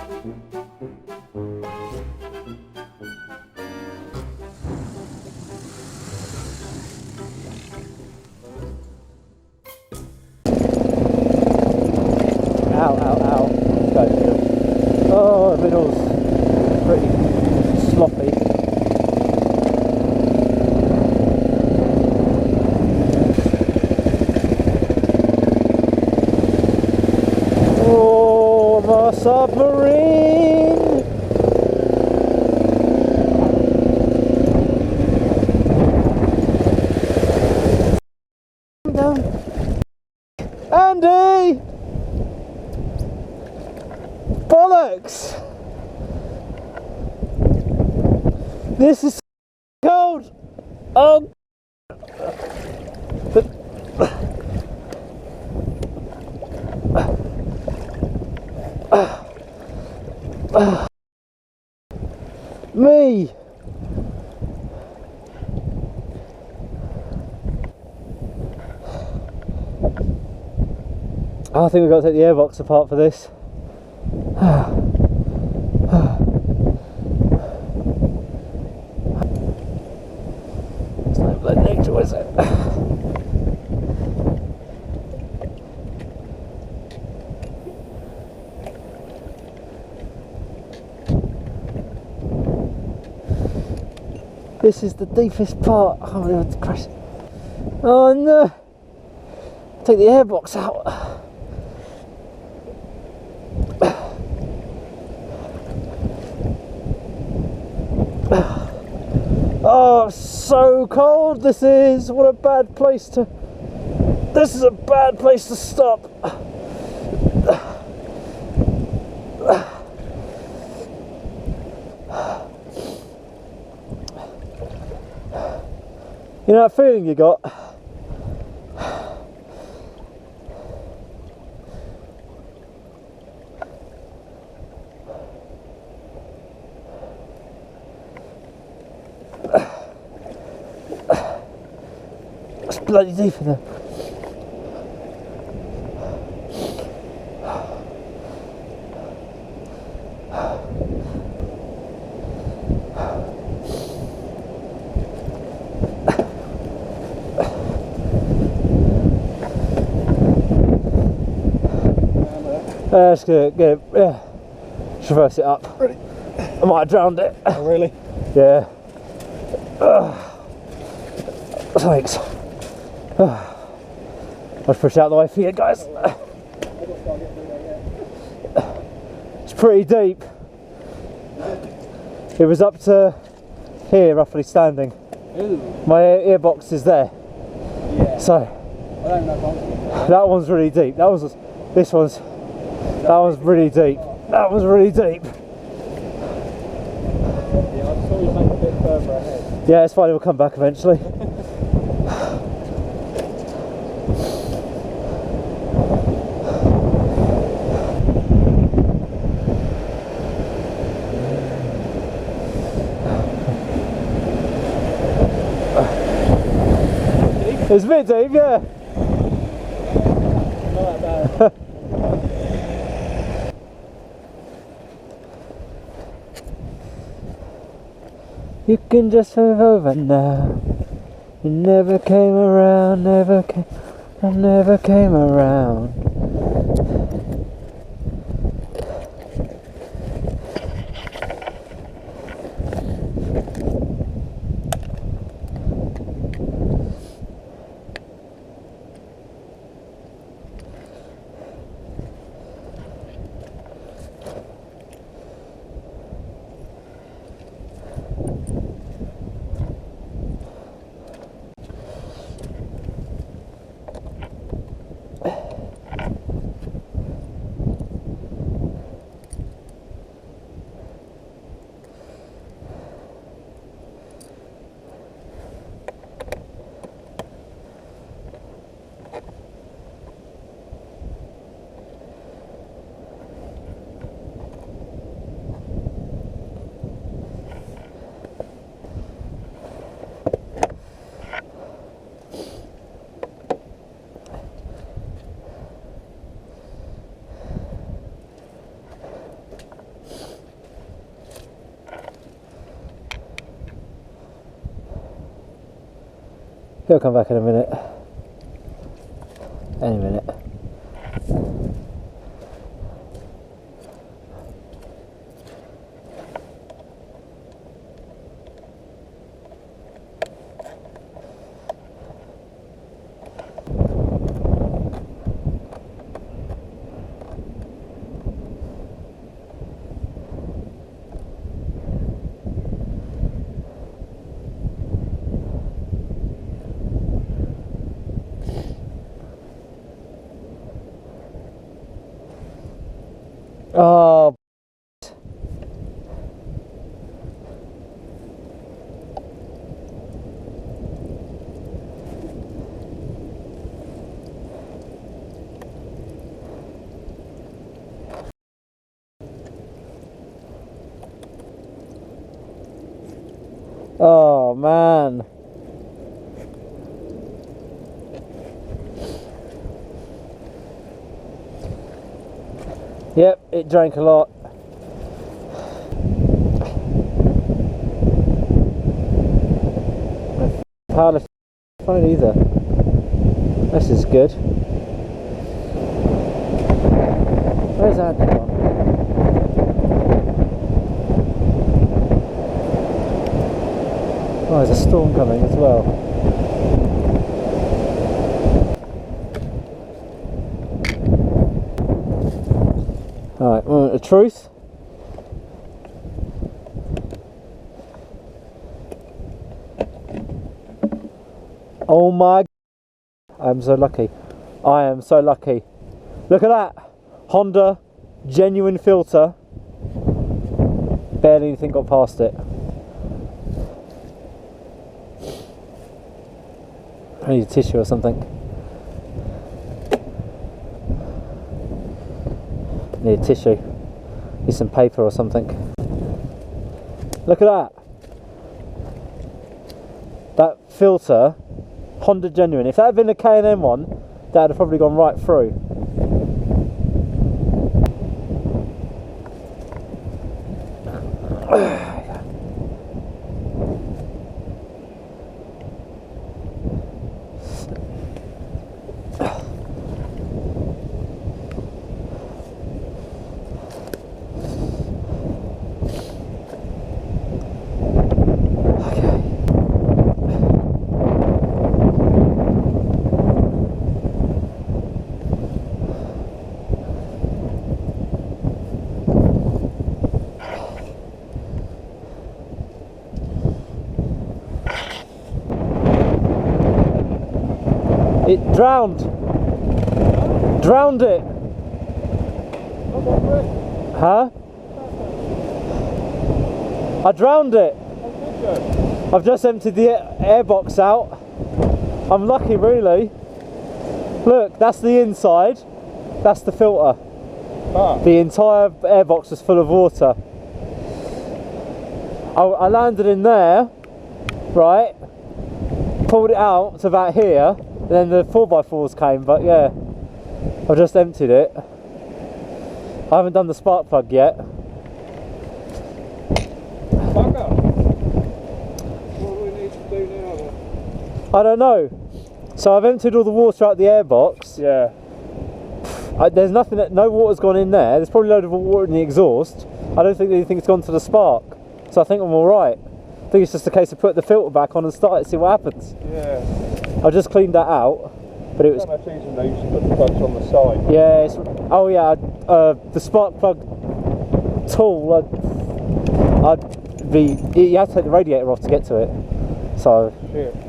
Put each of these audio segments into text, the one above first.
Ow, ow, ow. Oh, the middle's pretty sloppy. Oh, my submarine! Down. Andy! Bollocks! This is cold! Oh! Me! I think we've got to take the airbox apart for this. It's not blood nature, is it? This is the deepest part. Oh, I'm going to crash. Oh no! Take the airbox out. Oh, so cold this is. What a bad place to... This is a bad place to stop. You know that feeling you got? It's bloody deep in there. Let's get traverse it up. Ready? I might have drowned it. Oh, really? Yeah. Thanks. I'll push out the way for you guys. It's pretty deep. It was up to here, roughly standing. Ooh. My earbox is there. Yeah. So I don't know. that one's really deep. That one's really deep. That one's really deep. Yeah, I saw you make a bit further ahead. Yeah, it's fine. We'll come back eventually. It's a bit deep, yeah. Not that bad. You can just move over now. You never came around, never came around. He'll come back in a minute. Any minute. Oh, oh man. Yep, it drank a lot. Powerless phone either. This is good. Where's that gone? Oh, there's a storm coming as well. Alright, moment of truth. Oh my, I'm so lucky. I am so lucky. Look at that. Honda, genuine filter. Barely anything got past it. I need a tissue or something. Need a tissue. Need some paper or something. Look at that. That filter, Honda genuine. If that had been a K&M one, that would have probably gone right through. It drowned. Drowned it. Huh? I drowned it. I've just emptied the air box out. I'm lucky really. Look, that's the inside. That's the filter. The entire air box was full of water. I landed in there, right? Pulled it out to about here. Then the 4x4s came, but yeah, I've just emptied it. I haven't done the spark plug yet. What do we need to do now? I don't know. So I've emptied all the water out the airbox. Yeah. There's nothing, no water's gone in there. There's probably a load of water in the exhaust. I don't think anything's gone to the spark. So I think I'm alright. I think it's just a case of putting the filter back on and start it, see what happens. Yeah. I just cleaned that out, but it was... So much easier they used to put the plugs on the side. Yeah, oh yeah, the spark plug tool, you have to take the radiator off to get to it, so... Shit. So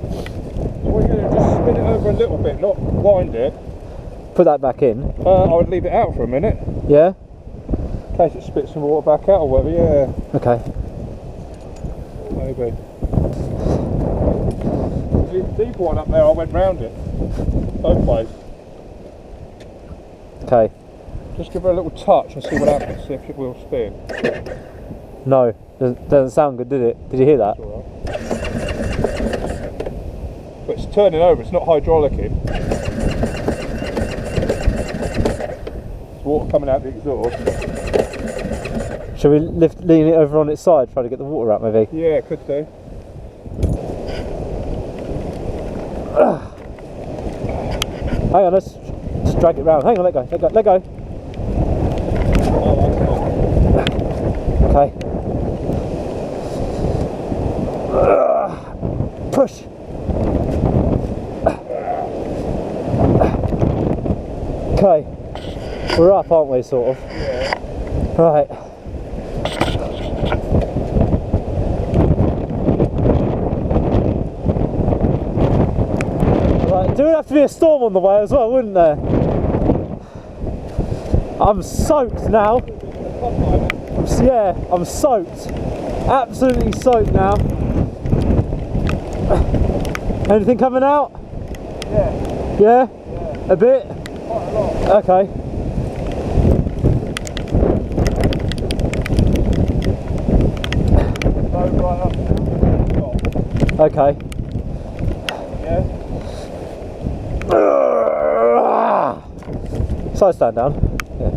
what are you going to do? Just spin it over a little bit, not wind it. Put that back in. I would leave it out for a minute. Yeah? In case it spits some water back out or whatever, yeah. Okay. Maybe. The deep one up there, I went round it. Both ways. Okay. Just give her a little touch and see what happens, see if it will spin. No, doesn't sound good, did it? Did you hear that? It's alright. But it's turning over, it's not hydraulicing. There's water coming out the exhaust. Shall we lean it over on its side, try to get the water out maybe? Yeah, could do. Hang on, let's just drag it round. Hang on, let go, let go, let go. Okay. Push. Okay. We're up, aren't we, sort of? Yeah. Right. Right. There would have to be a storm on the way as well, wouldn't there? I'm soaked now. Yeah, I'm soaked. Absolutely soaked now. Anything coming out? Yeah. Yeah? Yeah. A bit? Quite a lot. Okay. Load right up now. Okay. Yeah. Side stand down. Yeah.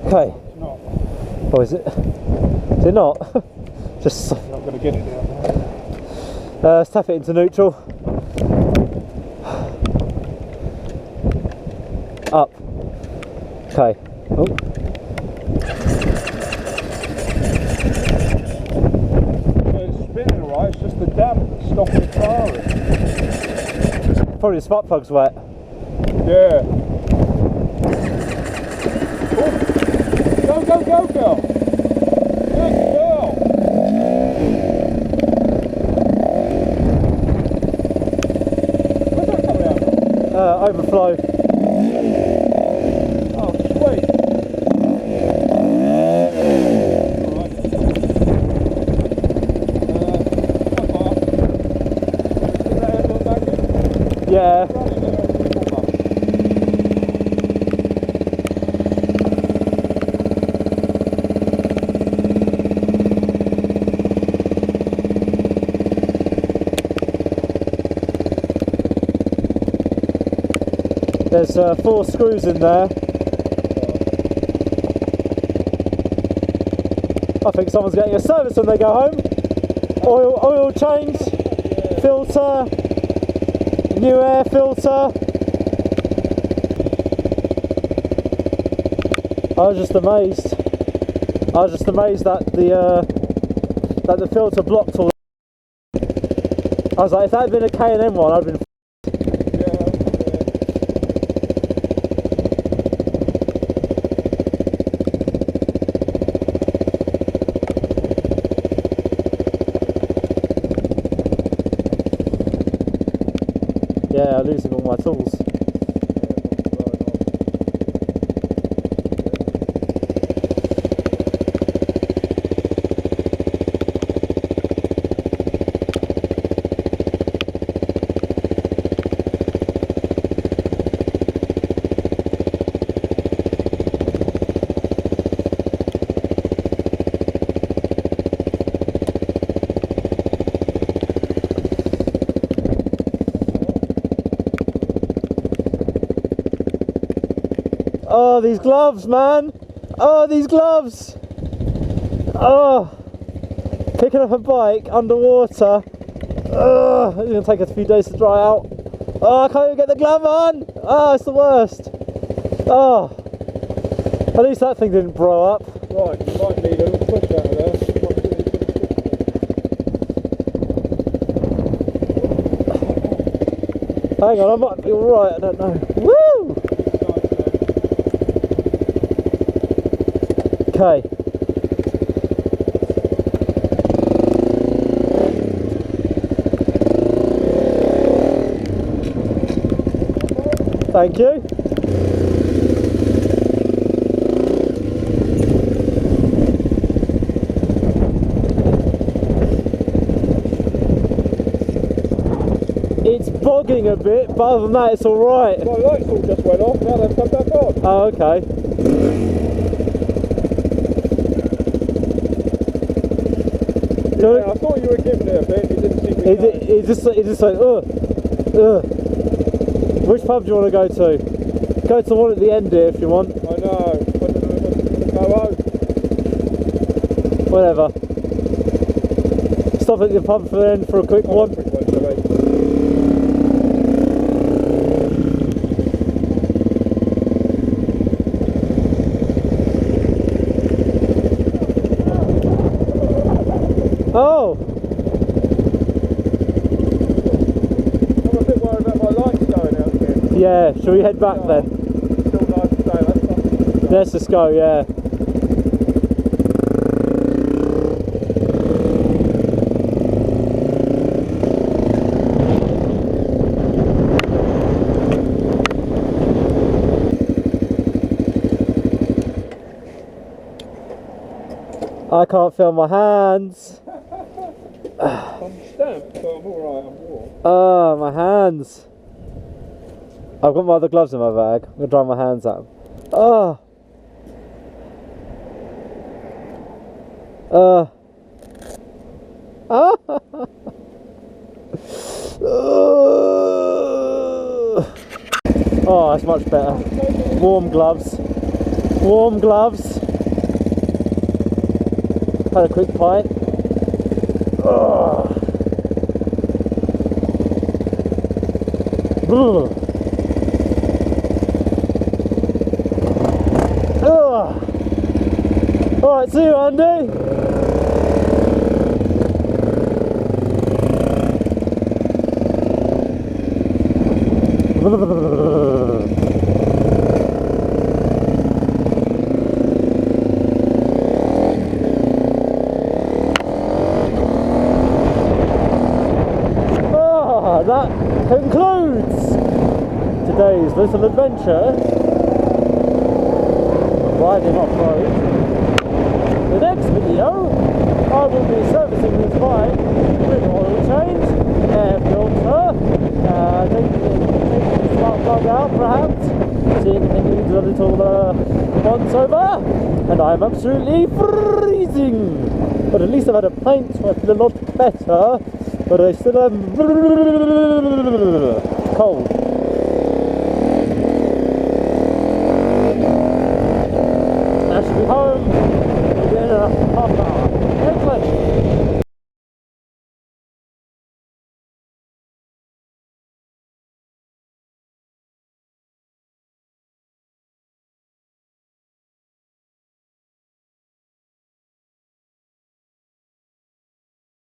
Okay. It's not. Oh, is it? Is it not? Just. I'm not going to get it down now. Let's tap it into neutral. Up. Okay. Oh. It's spinning alright, it's just the damp that's stopping it firing. Probably the spark plug's wet. Yeah. Oh. Go, go, go, girl! Good girl! Where's that coming out from? Overflow. Oh, sweet! Alright. Yeah. There's 4 screws in there. I think someone's getting a service when they go home. Oil change, filter, new air filter. I was just amazed. I was just amazed that the filter blocked all. I was like, if that had been a K&M one, I'd have been. Yeah, losing all my tools. Oh, these gloves, man! Oh, these gloves! Oh, picking up a bike underwater. Oh, it's gonna take a few days to dry out. Oh, I can't even get the glove on! Oh, it's the worst. Oh, at least that thing didn't blow up. Right, you might need a little push out of there. Hang on, I might be alright, I don't know. Woo! Okay. Thank you. It's bogging a bit, but other than that it's alright. My lights all just went off, now they've come back on. Oh, okay. Yeah, I thought you were giving it a bit, you didn't seem to be It just like, ugh. Which pub do you want to go to? Go to the one at the end here if you want. I know, I don't know if I'm going to go home. Whatever. Stop at the pub for then for a quick one. Quick one, shall we? Yeah, shall we head back then? Still nice day, Let's just go, yeah. I can't feel my hands. I'm stamped, so I'm alright, I'm warm. Oh, my hands. I've got my other gloves in my bag. I'm going to dry my hands out. Oh. Oh, that's much better. Warm gloves. Warm gloves. Had a quick pint. Oh. Alright, see you, Andy. That concludes today's little adventure riding off-road. The next video I will be servicing this bike with oil change, air filter, taking the spark plug out perhaps, seeing if it needs a little once over, and I'm absolutely freezing! But at least I've had a pint so I feel a lot better, but I still am cold.